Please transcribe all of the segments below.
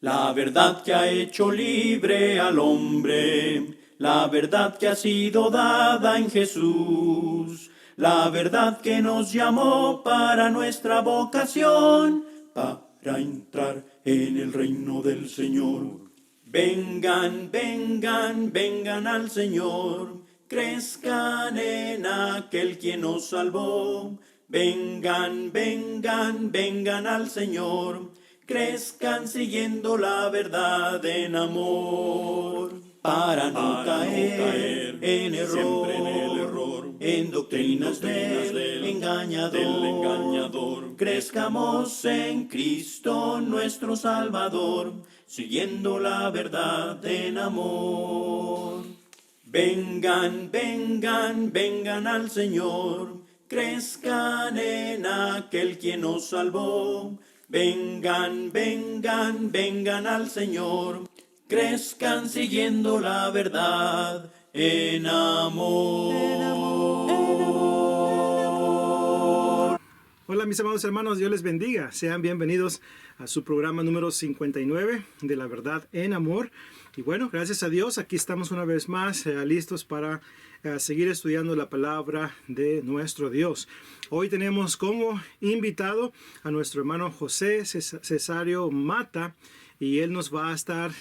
La verdad que ha hecho libre al hombre, la verdad que ha sido dada en Jesús, la verdad que nos llamó para nuestra vocación, para entrar en el reino del Señor. Vengan, vengan, vengan al Señor, crezcan en aquel quien nos salvó. Vengan, vengan, vengan al Señor, crezcan siguiendo la verdad en amor, para no caer en error, en doctrinas del engañador. Crezcamos en Cristo nuestro Salvador, siguiendo la verdad en amor. Vengan, vengan, vengan al Señor, crezcan en aquel quien nos salvó. Vengan, vengan, vengan al Señor, crezcan siguiendo la verdad en amor. Hola mis amados hermanos, Dios les bendiga. Sean bienvenidos a su programa número 59 de La Verdad en Amor. Y bueno, gracias a Dios, aquí estamos una vez más listos para seguir estudiando la palabra de nuestro Dios. Hoy tenemos como invitado a nuestro hermano José Cesario Mata, y él nos va a estar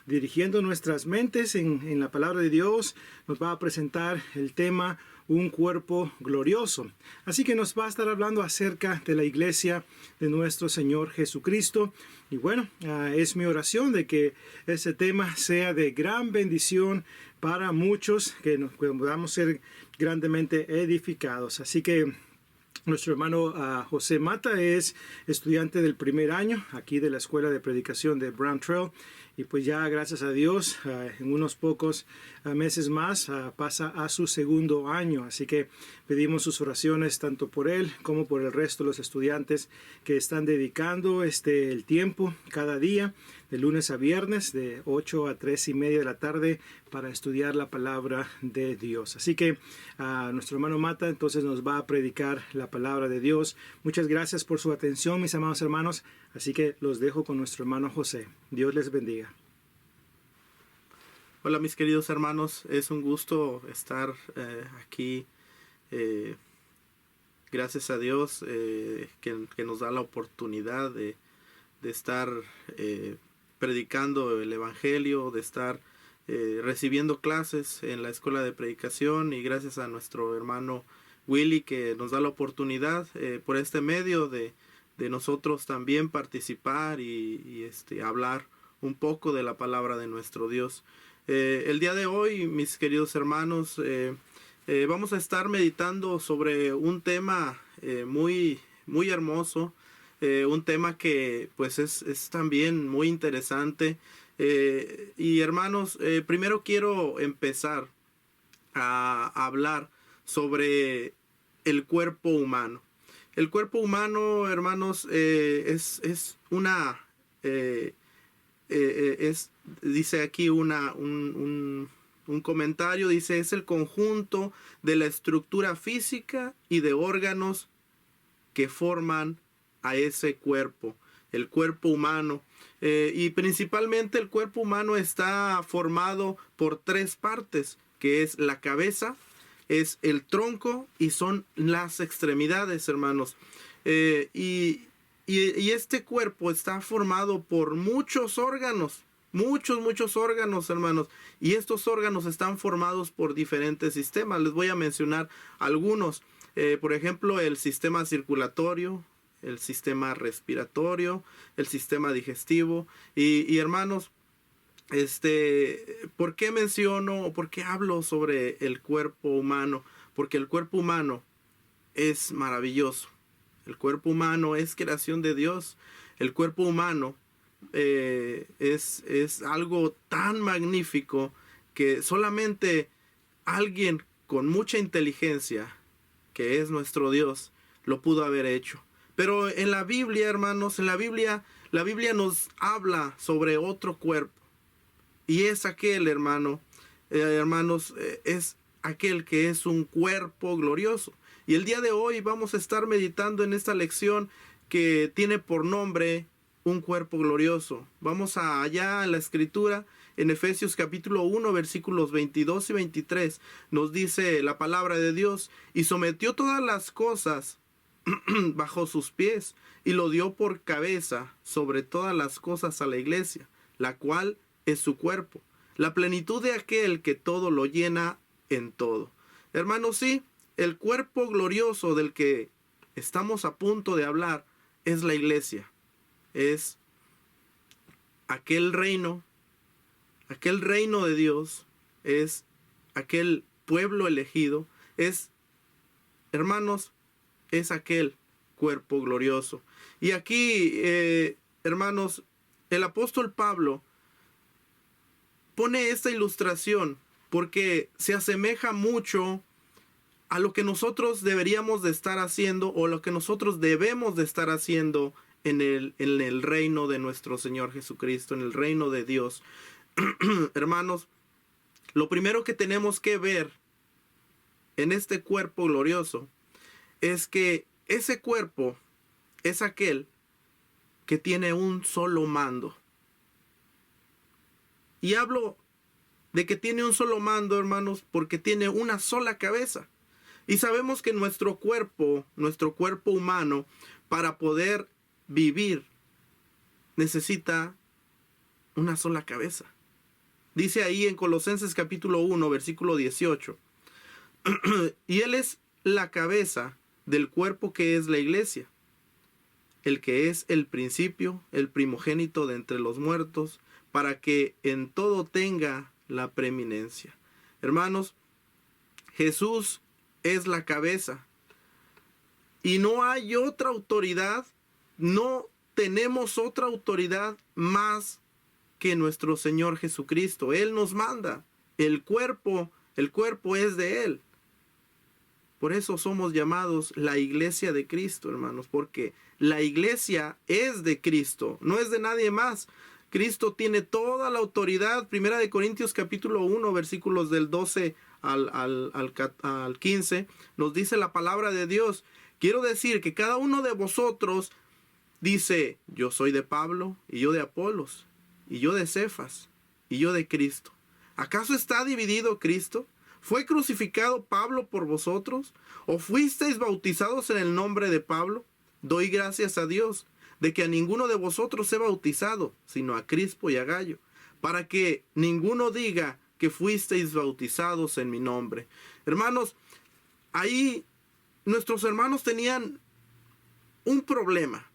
dirigiendo nuestras mentes en la palabra de Dios. Nos va a presentar el tema Un cuerpo glorioso. Así que nos va a estar hablando acerca de la iglesia de nuestro Señor Jesucristo. Y bueno, es mi oración de que ese tema sea de gran bendición para muchos, que podamos ser grandemente edificados. Así que nuestro hermano José Mata es estudiante del primer año aquí de la Escuela de Predicación de Brown Trail. Y pues ya, gracias a Dios, en unos pocos meses más pasa a su segundo año. Así que pedimos sus oraciones tanto por él como por el resto de los estudiantes que están dedicando el tiempo cada día, de lunes a viernes, de 8 a 3 y media de la tarde, para estudiar la palabra de Dios. Así que nuestro hermano Mata entonces nos va a predicar la palabra de Dios. Muchas gracias por su atención, mis amados hermanos. Así que los dejo con nuestro hermano José. Dios les bendiga. Hola mis queridos hermanos, es un gusto estar aquí. Gracias a Dios que nos da la oportunidad de estar predicando el Evangelio, de estar recibiendo clases en la escuela de predicación, y gracias a nuestro hermano Willy que nos da la oportunidad por este medio de nosotros también participar y hablar un poco de la palabra de nuestro Dios. El día de hoy, mis queridos hermanos, vamos a estar meditando sobre un tema muy, muy hermoso, un tema que pues es también muy interesante. Y hermanos, primero quiero empezar a hablar sobre el cuerpo humano. El cuerpo humano, hermanos, es una... dice aquí un comentario, dice, es el conjunto de la estructura física y de órganos que forman a ese cuerpo, el cuerpo humano. Y principalmente el cuerpo humano está formado por tres partes, que es la cabeza, es el tronco y son las extremidades, hermanos. Y este cuerpo está formado por muchos órganos, muchos órganos, hermanos. Y estos órganos están formados por diferentes sistemas. Les voy a mencionar algunos. Por ejemplo, el sistema circulatorio, el sistema respiratorio, el sistema digestivo. Y hermanos, ¿por qué menciono o por qué hablo sobre el cuerpo humano? Porque el cuerpo humano es maravilloso. El cuerpo humano es creación de Dios. El cuerpo humano es algo tan magnífico que solamente alguien con mucha inteligencia, que es nuestro Dios, lo pudo haber hecho. Pero en la Biblia, hermanos, la Biblia nos habla sobre otro cuerpo. Y es aquel, hermanos, es aquel que es un cuerpo glorioso. Y el día de hoy vamos a estar meditando en esta lección que tiene por nombre un cuerpo glorioso. Vamos allá a la escritura, en Efesios capítulo 1, versículos 22 y 23, nos dice la palabra de Dios: y sometió todas las cosas bajo sus pies, y lo dio por cabeza sobre todas las cosas a la iglesia, la cual es su cuerpo, la plenitud de aquel que todo lo llena en todo. Hermanos, sí, el cuerpo glorioso del que estamos a punto de hablar es la iglesia. Es aquel reino de Dios, es aquel pueblo elegido, es, hermanos, es aquel cuerpo glorioso. Y aquí, hermanos, el apóstol Pablo pone esta ilustración porque se asemeja mucho a lo que nosotros deberíamos de estar haciendo, o lo que nosotros debemos de estar haciendo en el reino de nuestro Señor Jesucristo, en el reino de Dios. Hermanos, lo primero que tenemos que ver en este cuerpo glorioso es que ese cuerpo es aquel que tiene un solo mando. Y hablo de que tiene un solo mando, hermanos, porque tiene una sola cabeza. Y sabemos que nuestro cuerpo humano, para poder vivir, necesita una sola cabeza. Dice ahí en Colosenses capítulo 1, versículo 18. Y Él es la cabeza del cuerpo que es la iglesia, el que es el principio, el primogénito de entre los muertos, para que en todo tenga la preeminencia. Hermanos, Jesús es la cabeza. Y no hay otra autoridad, no tenemos otra autoridad más que nuestro Señor Jesucristo. Él nos manda. El cuerpo es de Él. Por eso somos llamados la iglesia de Cristo, hermanos, porque la iglesia es de Cristo, no es de nadie más. Cristo tiene toda la autoridad. Primera de Corintios capítulo 1, versículos del 12 al 15, nos dice la palabra de Dios: quiero decir que cada uno de vosotros dice: yo soy de Pablo, y yo de Apolos, y yo de Cefas, y yo de Cristo. ¿Acaso está dividido Cristo? ¿Fue crucificado Pablo por vosotros? ¿O fuisteis bautizados en el nombre de Pablo? Doy gracias a Dios de que a ninguno de vosotros he bautizado, sino a Crispo y a Gallo, para que ninguno diga que fuisteis bautizados en mi nombre. Hermanos, ahí nuestros hermanos tenían un problema.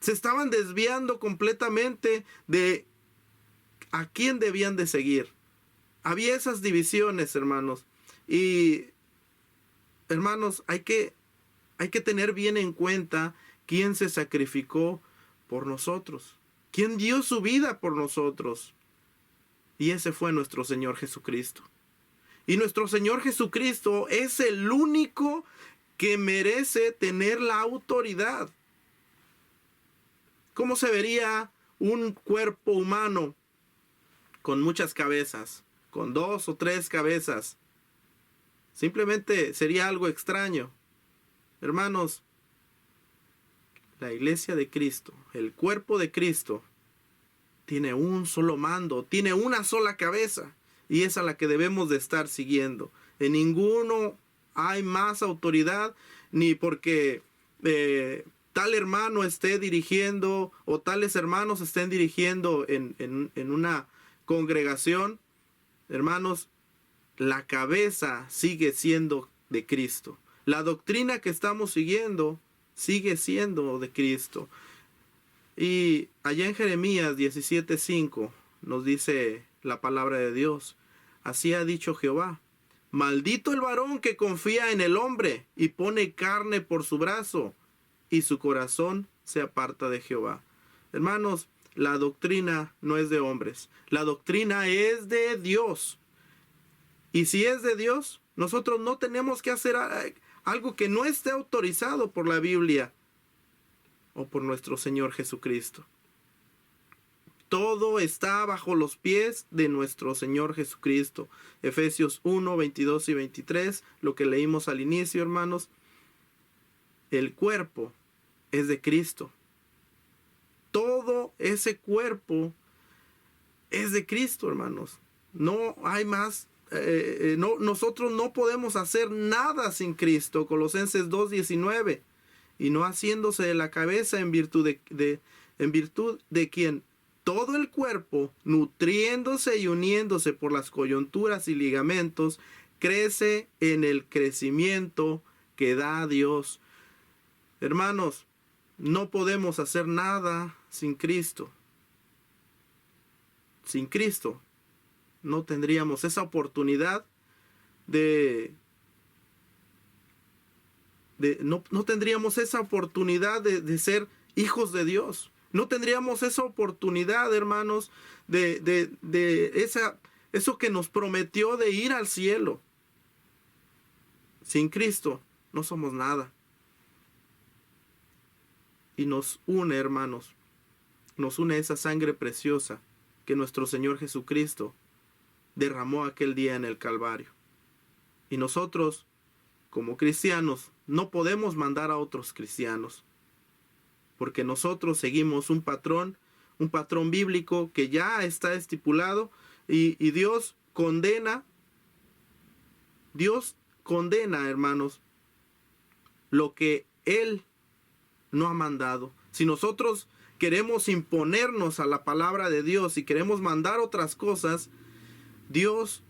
Se estaban desviando completamente de a quién debían de seguir. Había esas divisiones, hermanos. Y, hermanos, hay que tener bien en cuenta quién se sacrificó por nosotros, quién dio su vida por nosotros. Y ese fue nuestro Señor Jesucristo. Y nuestro Señor Jesucristo es el único que merece tener la autoridad. ¿Cómo se vería un cuerpo humano con muchas cabezas, con 2 o 3 cabezas? Simplemente sería algo extraño. Hermanos, la iglesia de Cristo, el cuerpo de Cristo, tiene un solo mando, tiene una sola cabeza, y es a la que debemos de estar siguiendo. En ninguno hay más autoridad, ni porque tal hermano esté dirigiendo o tales hermanos estén dirigiendo en una congregación. Hermanos, la cabeza sigue siendo de Cristo. La doctrina que estamos siguiendo sigue siendo de Cristo. Y allá en Jeremías 17:5 nos dice la palabra de Dios: así ha dicho Jehová, maldito el varón que confía en el hombre y pone carne por su brazo, y su corazón se aparta de Jehová. Hermanos, la doctrina no es de hombres, la doctrina es de Dios. Y si es de Dios, nosotros no tenemos que hacer algo que no esté autorizado por la Biblia o por nuestro Señor Jesucristo. Todo está bajo los pies de nuestro Señor Jesucristo. Efesios 1, 22 y 23, lo que leímos al inicio, hermanos. El cuerpo es de Cristo. Todo ese cuerpo es de Cristo, hermanos. No hay más. Nosotros no podemos hacer nada sin Cristo. Colosenses 2:19. Y no haciéndose de la cabeza en virtud de quien todo el cuerpo, nutriéndose y uniéndose por las coyunturas y ligamentos, crece en el crecimiento que da Dios. Hermanos, no podemos hacer nada sin Cristo. Sin Cristo no tendríamos esa oportunidad no tendríamos esa oportunidad de ser hijos de Dios. No tendríamos esa oportunidad, hermanos, eso que nos prometió de ir al cielo. Sin Cristo no somos nada. Y nos une, hermanos, nos une esa sangre preciosa que nuestro Señor Jesucristo derramó aquel día en el Calvario. Y nosotros, como cristianos, no podemos mandar a otros cristianos, porque nosotros seguimos un patrón bíblico que ya está estipulado, y Dios condena, hermanos, lo que Él no ha mandado. Si nosotros queremos imponernos a la palabra de Dios y queremos mandar otras cosas, Dios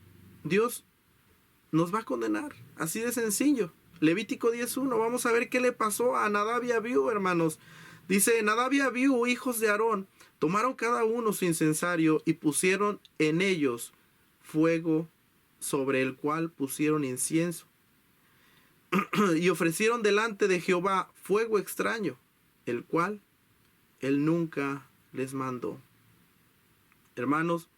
nos va a condenar. Así de sencillo. Levítico 10:1. Vamos a ver qué le pasó a Nadab y Abiú, hermanos. Dice: Nadab y Abiú, hijos de Aarón, tomaron cada uno su incensario y pusieron en ellos fuego sobre el cual pusieron incienso. Y ofrecieron delante de Jehová fuego extraño, el cual Él nunca les mandó. Hermanos,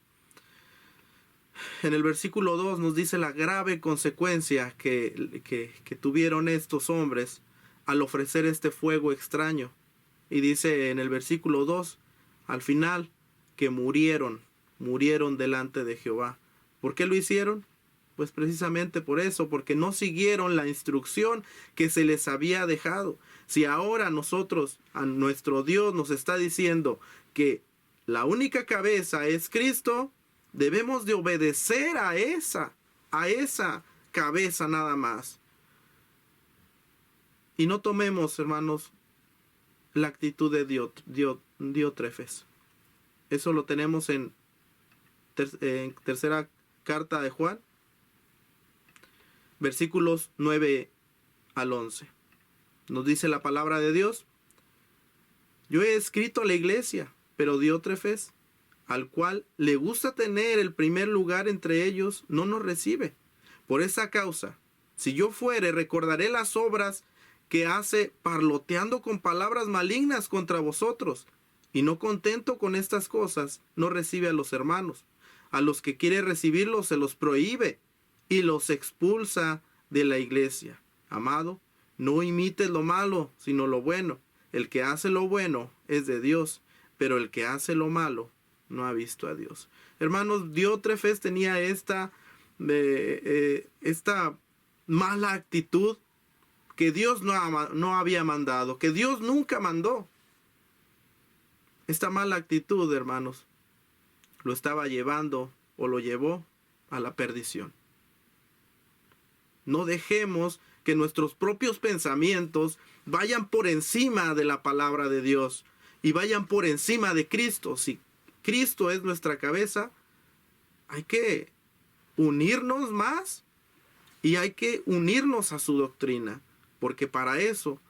en el versículo 2 nos dice la grave consecuencia que tuvieron estos hombres al ofrecer este fuego extraño. Y dice en el versículo 2, al final, que murieron delante de Jehová. ¿Por qué lo hicieron? Pues precisamente por eso, porque no siguieron la instrucción que se les había dejado. Si ahora a nuestro Dios nos está diciendo que la única cabeza es Cristo, debemos de obedecer a esa cabeza nada más. Y no tomemos, hermanos, la actitud de Diótrefes. Eso lo tenemos en tercera carta de Juan, versículos 9 al 11. Nos dice la palabra de Dios: yo he escrito a la iglesia, pero Diótrefes, al cual le gusta tener el primer lugar entre ellos, no nos recibe. Por esa causa, si yo fuere, recordaré las obras que hace parloteando con palabras malignas contra vosotros, y no contento con estas cosas, no recibe a los hermanos. A los que quiere recibirlos se los prohíbe y los expulsa de la iglesia. Amado, no imites lo malo, sino lo bueno. El que hace lo bueno es de Dios, pero el que hace lo malo no ha visto a Dios. Hermanos, Diótrefes tenía esta mala actitud que Dios no había mandado, que Dios nunca mandó. Esta mala actitud, hermanos, lo estaba llevando o lo llevó a la perdición. No dejemos que nuestros propios pensamientos vayan por encima de la palabra de Dios y vayan por encima de Cristo. Si Cristo es nuestra cabeza, hay que unirnos más y hay que unirnos a su doctrina, porque para eso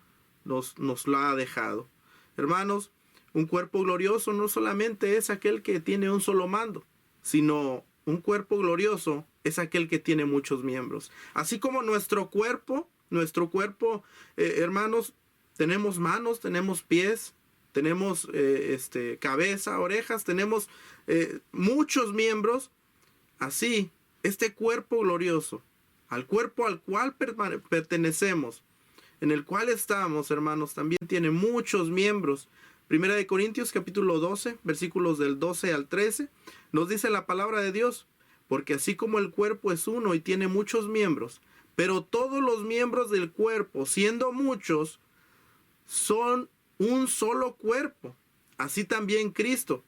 nos la ha dejado. Hermanos, un cuerpo glorioso no solamente es aquel que tiene un solo mando, sino un cuerpo glorioso es aquel que tiene muchos miembros. Así como nuestro cuerpo, hermanos, tenemos manos, tenemos pies, tenemos cabeza, orejas, tenemos muchos miembros. Así, este cuerpo glorioso, al cuerpo al cual pertenecemos, en el cual estamos, hermanos, también tiene muchos miembros. Primera de Corintios capítulo 12, versículos del 12 al 13, nos dice la palabra de Dios: porque así como el cuerpo es uno y tiene muchos miembros, pero todos los miembros del cuerpo, siendo muchos, son un solo cuerpo, así también Cristo,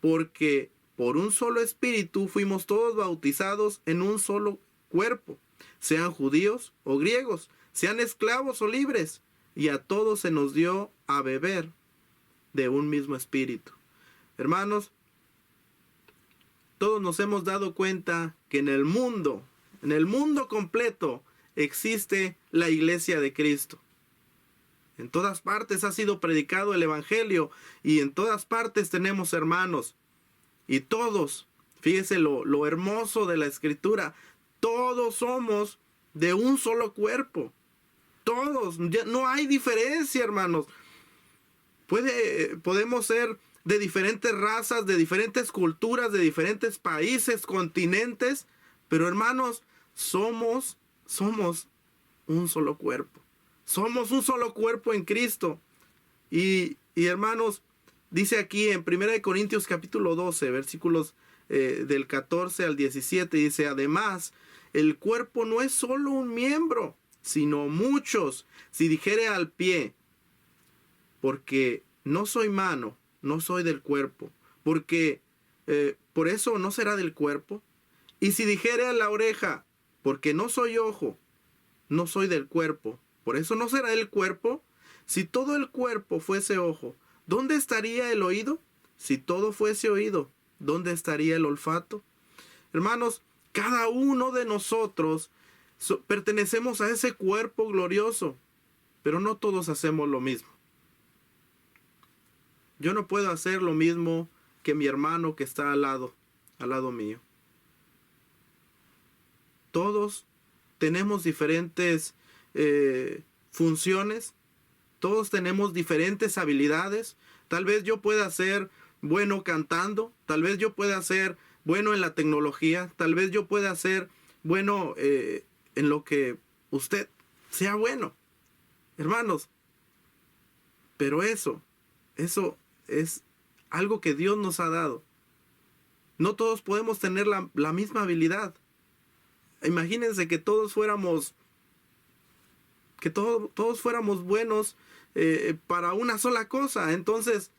porque por un solo espíritu fuimos todos bautizados en un solo cuerpo, sean judíos o griegos, sean esclavos o libres, y a todos se nos dio a beber de un mismo espíritu. Hermanos, todos nos hemos dado cuenta que en el mundo completo existe la iglesia de Cristo. En todas partes ha sido predicado el evangelio y en todas partes tenemos hermanos. Y todos, fíjese lo hermoso de la escritura, todos somos de un solo cuerpo. Todos, no hay diferencia, hermanos. Podemos ser de diferentes razas, de diferentes culturas, de diferentes países, continentes, pero hermanos, somos un solo cuerpo. Somos un solo cuerpo en Cristo. Y hermanos, dice aquí en 1 Corintios capítulo 12, versículos del 14 al 17, dice, además, el cuerpo no es solo un miembro, sino muchos. Si dijere al pie, porque no soy mano, no soy del cuerpo, porque por eso no será del cuerpo. Y si dijere a la oreja, porque no soy ojo, no soy del cuerpo, por eso no será del cuerpo. Si todo el cuerpo fuese ojo, ¿dónde estaría el oído? Si todo fuese oído, ¿dónde estaría el olfato? Hermanos, cada uno de nosotros pertenecemos a ese cuerpo glorioso, pero no todos hacemos lo mismo. Yo no puedo hacer lo mismo que mi hermano que está al lado mío. Todos tenemos diferentes funciones, todos tenemos diferentes habilidades. Tal vez yo pueda ser bueno cantando, tal vez yo pueda ser bueno en la tecnología, tal vez yo pueda ser bueno en lo que usted sea bueno, hermanos. Pero eso es algo que Dios nos ha dado. No todos podemos tener la misma habilidad. Imagínense que todos fuéramos buenos para una sola cosa. Entonces,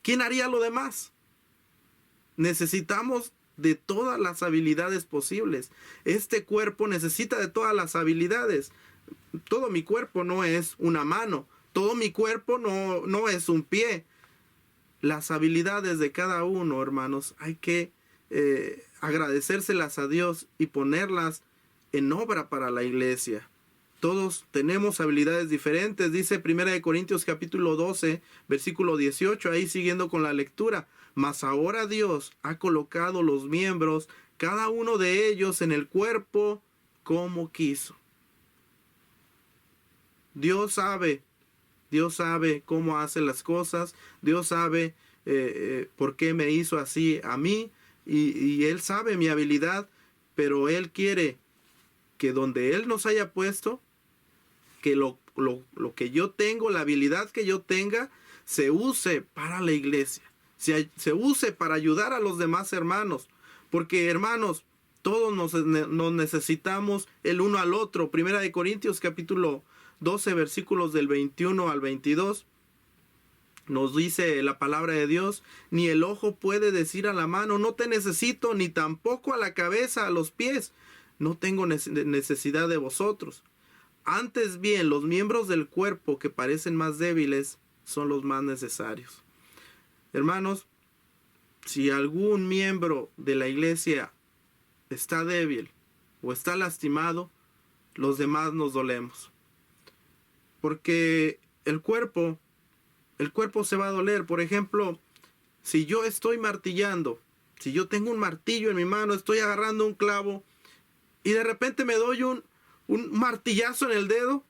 ¿quién haría lo demás? Necesitamos de todas las habilidades posibles. Este cuerpo necesita de todas las habilidades. Todo mi cuerpo no es una mano. Todo mi cuerpo no es un pie. Las habilidades de cada uno, hermanos, hay que agradecérselas a Dios y ponerlas en obra para la iglesia. Todos tenemos habilidades diferentes. Dice 1 Corintios capítulo 12, versículo 18, ahí siguiendo con la lectura. Mas ahora Dios ha colocado los miembros, cada uno de ellos en el cuerpo como quiso. Dios sabe cómo hace las cosas. Dios sabe por qué me hizo así a mí. Y Él sabe mi habilidad, pero Él quiere que donde Él nos haya puesto, que lo que yo tengo, la habilidad que yo tenga, se use para la iglesia. Se use para ayudar a los demás hermanos. Porque, hermanos, todos nos necesitamos el uno al otro. 1 Corintios capítulo 12, versículos del 21 al 22. Nos dice la palabra de Dios, ni el ojo puede decir a la mano, no te necesito, ni tampoco a la cabeza, a los pies, no tengo necesidad de vosotros. Antes bien, los miembros del cuerpo que parecen más débiles son los más necesarios. Hermanos, si algún miembro de la iglesia está débil o está lastimado, los demás nos dolemos. Porque el cuerpo se va a doler. Por ejemplo, si yo estoy martillando, si yo tengo un martillo en mi mano, estoy agarrando un clavo y de repente me doy un martillazo en el dedo,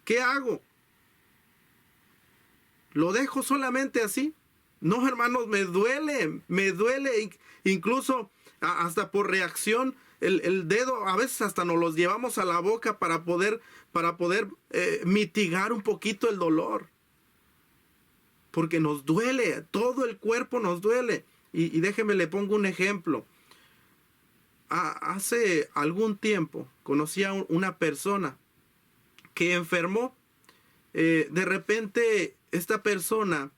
¿qué hago? ¿Lo dejo solamente así? No, hermanos, me duele, incluso hasta por reacción, el dedo a veces hasta nos los llevamos a la boca para poder mitigar un poquito el dolor. Porque nos duele, todo el cuerpo nos duele. Y déjeme, le pongo un ejemplo. Hace algún tiempo conocí a una persona que enfermó. De repente esta persona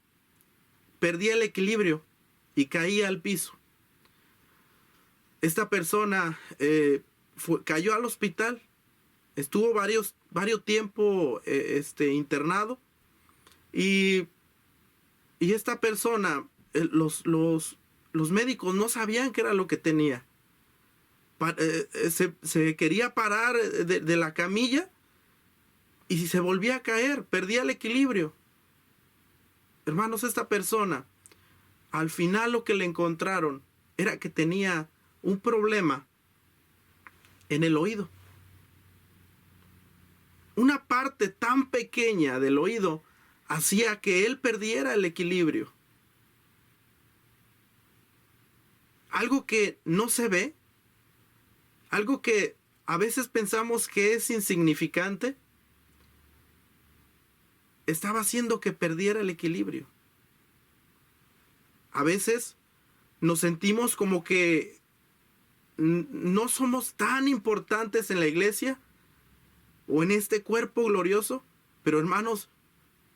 perdía el equilibrio y caía al piso. Esta persona cayó al hospital, estuvo varios tiempo internado, y esta persona, los médicos no sabían qué era lo que tenía. Se quería parar de la camilla y se volvía a caer, perdía el equilibrio. Hermanos, esta persona, al final lo que le encontraron era que tenía un problema en el oído. Una parte tan pequeña del oído hacía que él perdiera el equilibrio. Algo que no se ve, algo que a veces pensamos que es insignificante, estaba haciendo que perdiera el equilibrio. A veces nos sentimos como que no somos tan importantes en la iglesia o en este cuerpo glorioso, pero hermanos,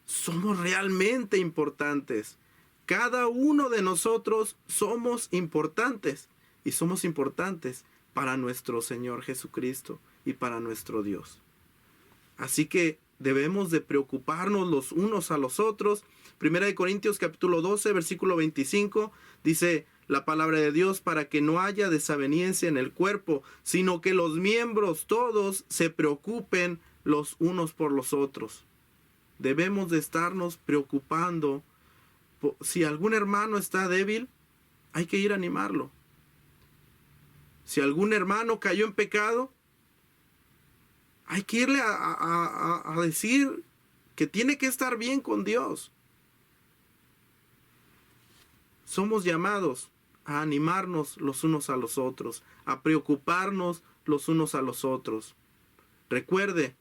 somos realmente importantes. Cada uno de nosotros somos importantes, y somos importantes para nuestro Señor Jesucristo y para nuestro Dios. Así que debemos de preocuparnos los unos a los otros. 1 Corintios capítulo 12, versículo 25, dice la palabra de Dios: para que no haya desaveniencia en el cuerpo, sino que los miembros todos se preocupen los unos por los otros. Debemos de estarnos preocupando. Si algún hermano está débil, hay que ir a animarlo. Si algún hermano cayó en pecado, hay que irle a decir que tiene que estar bien con Dios. Somos llamados a animarnos los unos a los otros, a preocuparnos los unos a los otros. Recuerde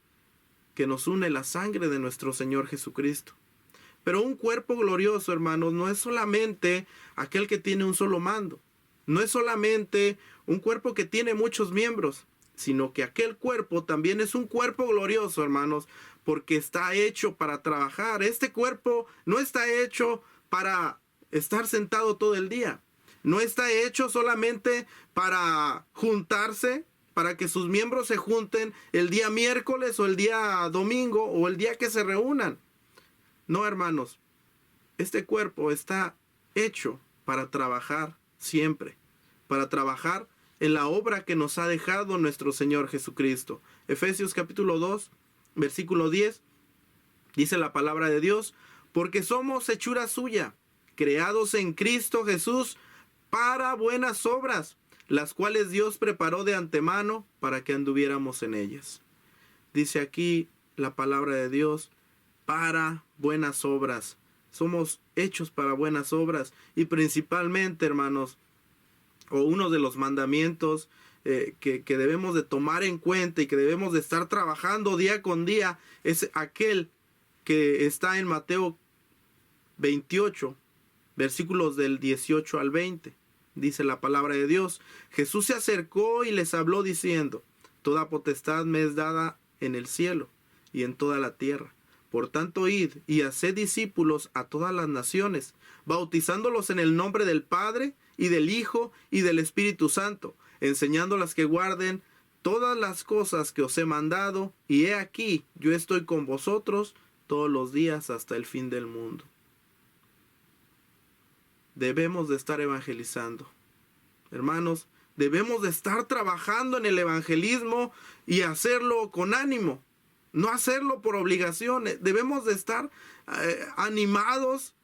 que nos une la sangre de nuestro Señor Jesucristo. Pero un cuerpo glorioso, hermanos, no es solamente aquel que tiene un solo mando. No es solamente un cuerpo que tiene muchos miembros, sino que aquel cuerpo también es un cuerpo glorioso, hermanos, porque está hecho para trabajar. Este cuerpo no está hecho para estar sentado todo el día. No está hecho solamente para juntarse, para que sus miembros se junten el día miércoles o el día domingo o el día que se reúnan. No, hermanos, este cuerpo está hecho para trabajar siempre, para trabajar en la obra que nos ha dejado nuestro Señor Jesucristo. Efesios capítulo 2, versículo 10, dice la palabra de Dios: porque somos hechura suya, creados en Cristo Jesús para buenas obras, las cuales Dios preparó de antemano para que anduviéramos en ellas. Dice aquí la palabra de Dios: para buenas obras. Somos hechos para buenas obras. Y principalmente, hermanos, o uno de los mandamientos que debemos de tomar en cuenta y que debemos de estar trabajando día con día, es aquel que está en Mateo 28, versículos del 18 al 20. Dice la palabra de Dios: Jesús se acercó y les habló diciendo: toda potestad me es dada en el cielo y en toda la tierra. Por tanto, id y haced discípulos a todas las naciones, bautizándolos en el nombre del Padre y del Hijo y del Espíritu Santo, enseñándolas que guarden todas las cosas que os he mandado, y he aquí, yo estoy con vosotros todos los días hasta el fin del mundo. Debemos de estar evangelizando. Hermanos, debemos de estar trabajando en el evangelismo y hacerlo con ánimo. No hacerlo por obligación. Debemos de estar animados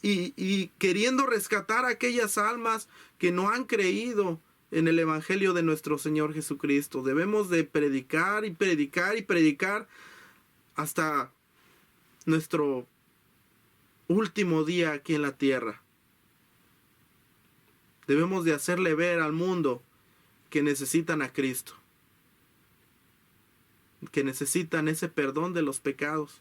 y queriendo rescatar a aquellas almas que no han creído en el evangelio de nuestro Señor Jesucristo. Debemos de predicar y predicar y predicar hasta nuestro último día aquí en la tierra. Debemos de hacerle ver al mundo que necesitan a Cristo, que necesitan ese perdón de los pecados.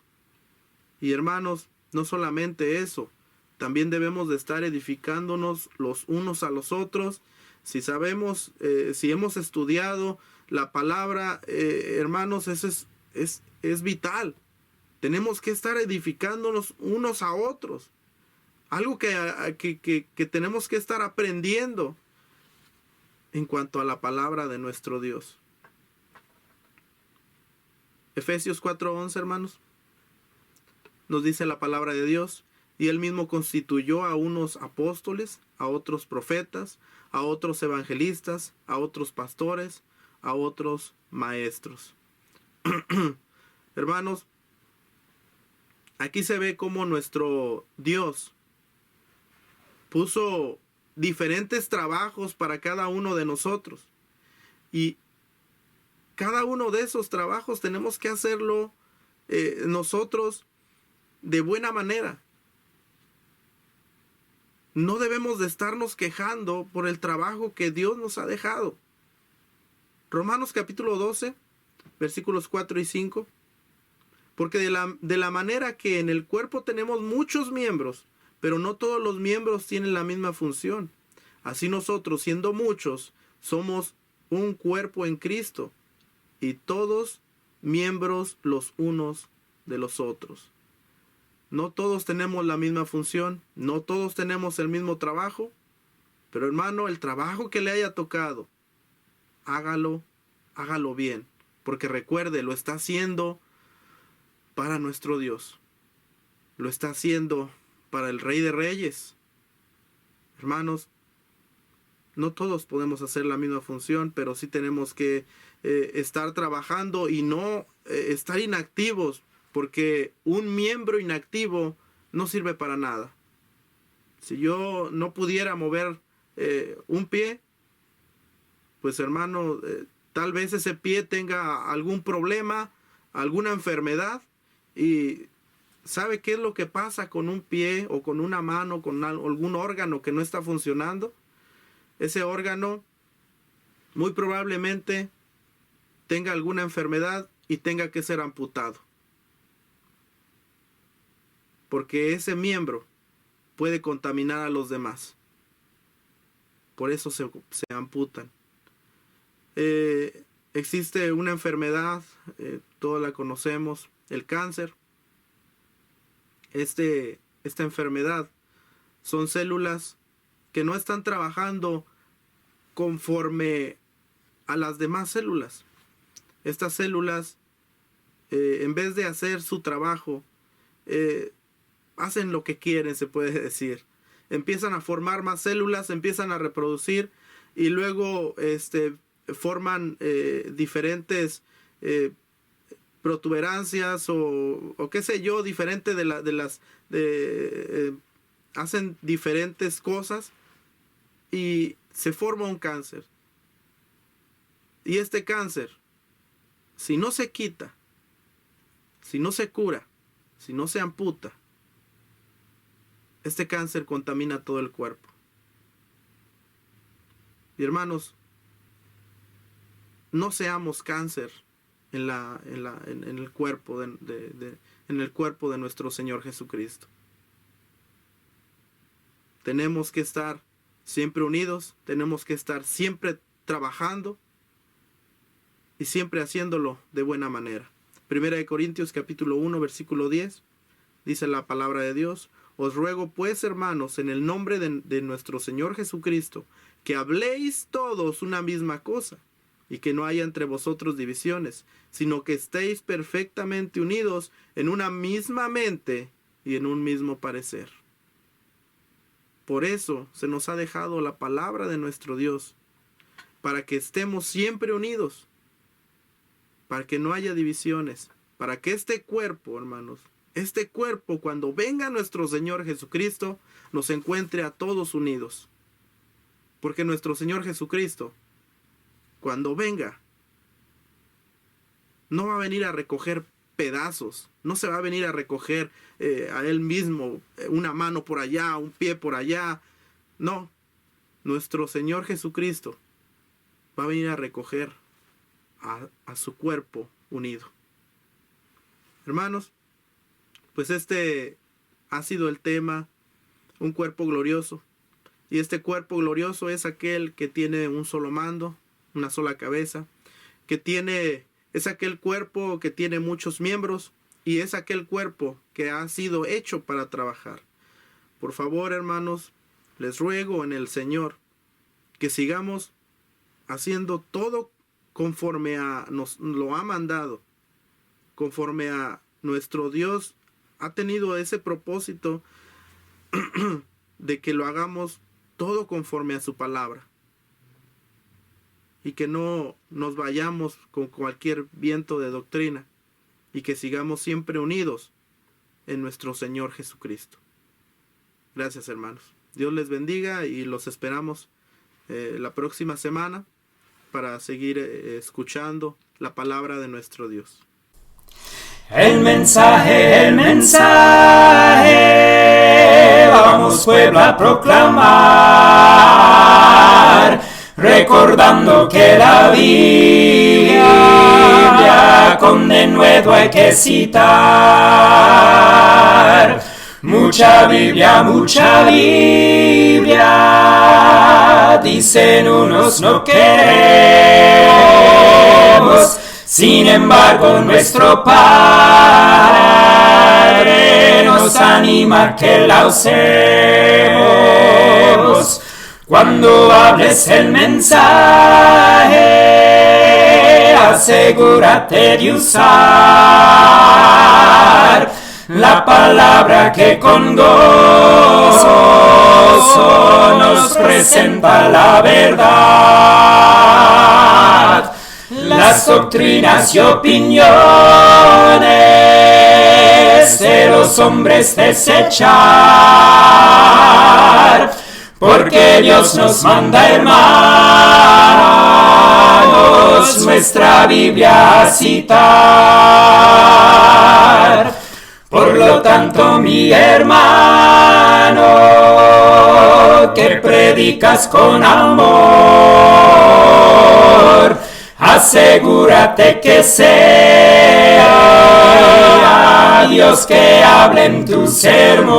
Y hermanos, no solamente eso, también debemos de estar edificándonos los unos a los otros. Si sabemos, si hemos estudiado la palabra, hermanos, eso es vital. Tenemos que estar edificándonos unos a otros. Algo que tenemos que estar aprendiendo en cuanto a la palabra de nuestro Dios. Efesios 4:11, hermanos, nos dice la palabra de Dios: y él mismo constituyó a unos apóstoles, a otros profetas, a otros evangelistas, a otros pastores, a otros maestros. Hermanos, aquí se ve cómo nuestro Dios puso diferentes trabajos para cada uno de nosotros. Y cada uno de esos trabajos tenemos que hacerlo nosotros de buena manera. No debemos de estarnos quejando por el trabajo que Dios nos ha dejado. Romanos capítulo 12, versículos 4 y 5. Porque de la manera que en el cuerpo tenemos muchos miembros, pero no todos los miembros tienen la misma función. Así nosotros, siendo muchos, somos un cuerpo en Cristo, y todos miembros los unos de los otros. No todos tenemos la misma función, no todos tenemos el mismo trabajo, pero hermano, el trabajo que le haya tocado, hágalo bien, porque recuerde, lo está haciendo para nuestro Dios, lo está haciendo para el Rey de Reyes. Hermanos, no todos podemos hacer la misma función, pero sí tenemos que estar trabajando y no estar inactivos, porque un miembro inactivo no sirve para nada. Si yo no pudiera mover un pie, pues hermano, tal vez ese pie tenga algún problema, alguna enfermedad, y ¿sabe qué es lo que pasa con un pie o con una mano, con algún órgano que no está funcionando? Ese órgano muy probablemente tenga alguna enfermedad y tenga que ser amputado. Porque ese miembro puede contaminar a los demás. Por eso se amputan. Existe una enfermedad, todos la conocemos, el cáncer. Esta enfermedad son células que no están trabajando conforme a las demás células. Estas células, en vez de hacer su trabajo, hacen lo que quieren, se puede decir. Empiezan a formar más células, empiezan a reproducir, y luego forman diferentes protuberancias o qué sé yo, diferente hacen diferentes cosas y se forma un cáncer. Y este cáncer, si no se quita, si no se cura, si no se amputa, este cáncer contamina todo el cuerpo. Y hermanos, no seamos cáncer en el cuerpo en el cuerpo de nuestro Señor Jesucristo. Tenemos que estar siempre unidos, tenemos que estar siempre trabajando y siempre haciéndolo de buena manera. Primera de Corintios capítulo 1 versículo 10 dice la palabra de Dios: os ruego pues, hermanos, en el nombre de nuestro Señor Jesucristo, que habléis todos una misma cosa, y que no haya entre vosotros divisiones, sino que estéis perfectamente unidos en una misma mente y en un mismo parecer. Por eso se nos ha dejado la palabra de nuestro Dios, para que estemos siempre unidos, para que no haya divisiones, para que este cuerpo, hermanos, este cuerpo, cuando venga nuestro Señor Jesucristo, nos encuentre a todos unidos. Porque nuestro Señor Jesucristo, cuando venga, no va a venir a recoger pedazos, no se va a venir a recoger a Él mismo una mano por allá, un pie por allá. No, nuestro Señor Jesucristo va a venir a recoger a su cuerpo unido. Hermanos, pues este ha sido el tema, un cuerpo glorioso. Y este cuerpo glorioso es aquel que tiene un solo mando, una sola cabeza, es aquel cuerpo que tiene muchos miembros, y es aquel cuerpo que ha sido hecho para trabajar. Por favor, hermanos, les ruego en el Señor que sigamos haciendo todo conforme nos lo ha mandado, conforme a nuestro Dios ha tenido ese propósito de que lo hagamos todo conforme a su palabra. Y que no nos vayamos con cualquier viento de doctrina. Y que sigamos siempre unidos en nuestro Señor Jesucristo. Gracias, hermanos. Dios les bendiga y los esperamos la próxima semana para seguir escuchando la palabra de nuestro Dios. El mensaje, vamos pueblo a proclamar, recordando que la Biblia con denuedo hay que citar. Mucha Biblia, dicen unos no queremos. Sin embargo, nuestro Padre nos anima que la usemos. Cuando hables el mensaje, asegúrate de usar la palabra que con gozo nos presenta la verdad. Las doctrinas y opiniones de los hombres desechar, porque Dios nos manda, hermanos, nuestra Biblia a citar. Por lo tanto, mi hermano, que predicas con amor, asegúrate que sea Dios que hable en tu sermón.